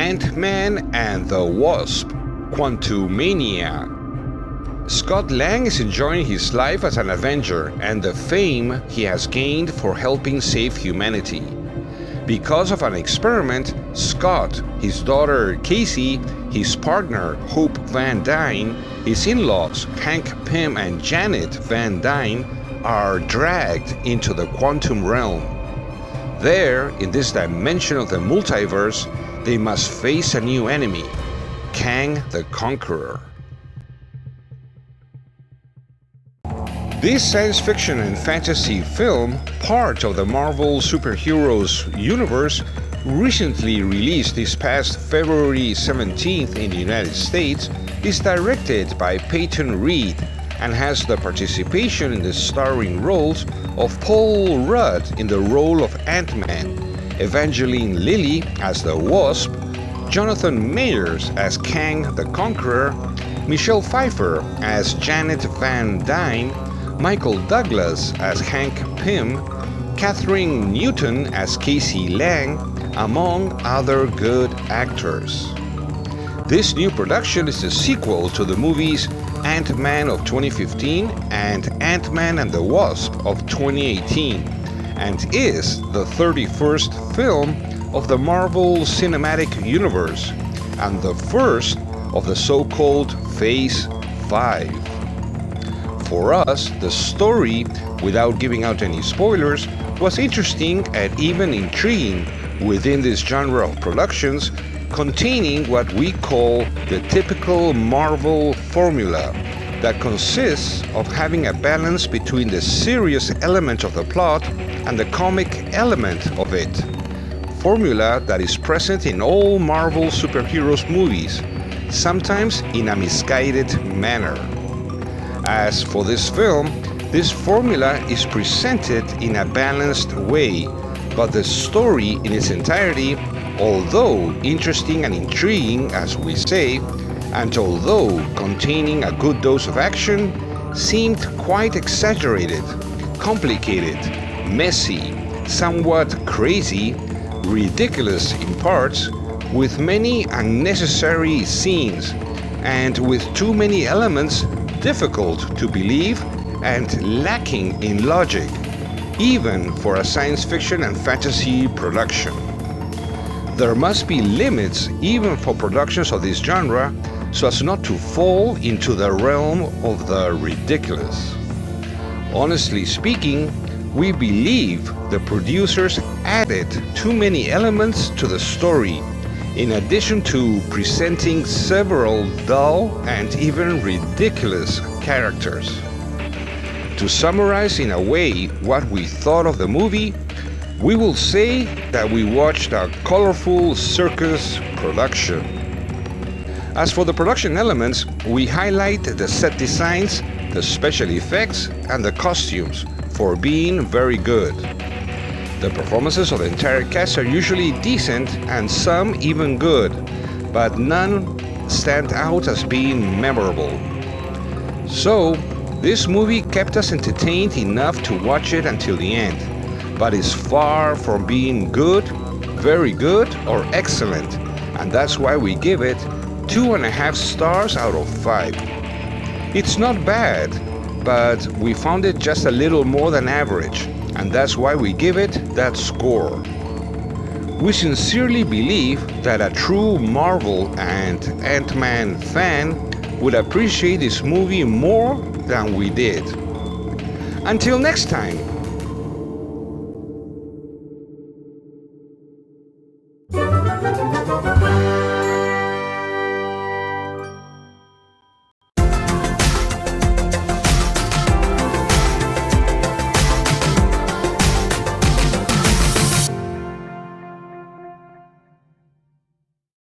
Ant-Man and the Wasp QUANTUMANIA. Scott Lang is enjoying his life as an Avenger and the fame he has gained for helping save humanity. Because of an experiment, Scott, his daughter Casey, his partner Hope Van Dyne, his in-laws Hank Pym and Janet Van Dyne are dragged into the quantum realm. There, in this dimension of the multiverse, they must face a new enemy, Kang the Conqueror. This science fiction and fantasy film, part of the Marvel superheroes universe, recently released this past February 17th in the United States, is directed by Peyton Reed and has the participation in the starring roles of Paul Rudd in the role of Ant-Man, Evangeline Lilly as the Wasp, Jonathan Majors as Kang the Conqueror, Michelle Pfeiffer as Janet Van Dyne, Michael Douglas as Hank Pym, Katherine Newton as Casey Lang, among other good actors. This new production is a sequel to the movies Ant-Man of 2015 and Ant-Man and the Wasp of 2018, and is the 31st film of the Marvel Cinematic Universe and the first of the so-called Phase 5. For us, the story, without giving out any spoilers, was interesting and even intriguing within this genre of productions containing what we call the typical Marvel formula that consists of having a balance between the serious element of the plot and the comic element of it. Formula that is present in all Marvel superheroes movies, sometimes in a misguided manner. As for this film, this formula is presented in a balanced way, but the story in its entirety, although interesting and intriguing as we say, and although containing a good dose of action, seemed quite exaggerated, complicated, messy, somewhat crazy, ridiculous in parts, with many unnecessary scenes, and with too many elements difficult to believe and lacking in logic, even for a science fiction and fantasy production. There must be limits even for productions of this genre so as not to fall into the realm of the ridiculous. Honestly speaking, we believe the producers added too many elements to the story, in addition to presenting several dull and even ridiculous characters. To summarize in a way what we thought of the movie, we will say that we watched a colorful circus production. As for the production elements, we highlight the set designs, the special effects, and the costumes for being very good. The performances of the entire cast are usually decent and some even good, but none stand out as being memorable. So, this movie kept us entertained enough to watch it until the end, but is far from being good, very good, or excellent, and that's why we give it 2.5 stars out of 5. It's not bad, but we found it just a little more than average, and that's why we give it that score. We sincerely believe that a true Marvel and Ant-Man fan would appreciate this movie more than we did. Until next time.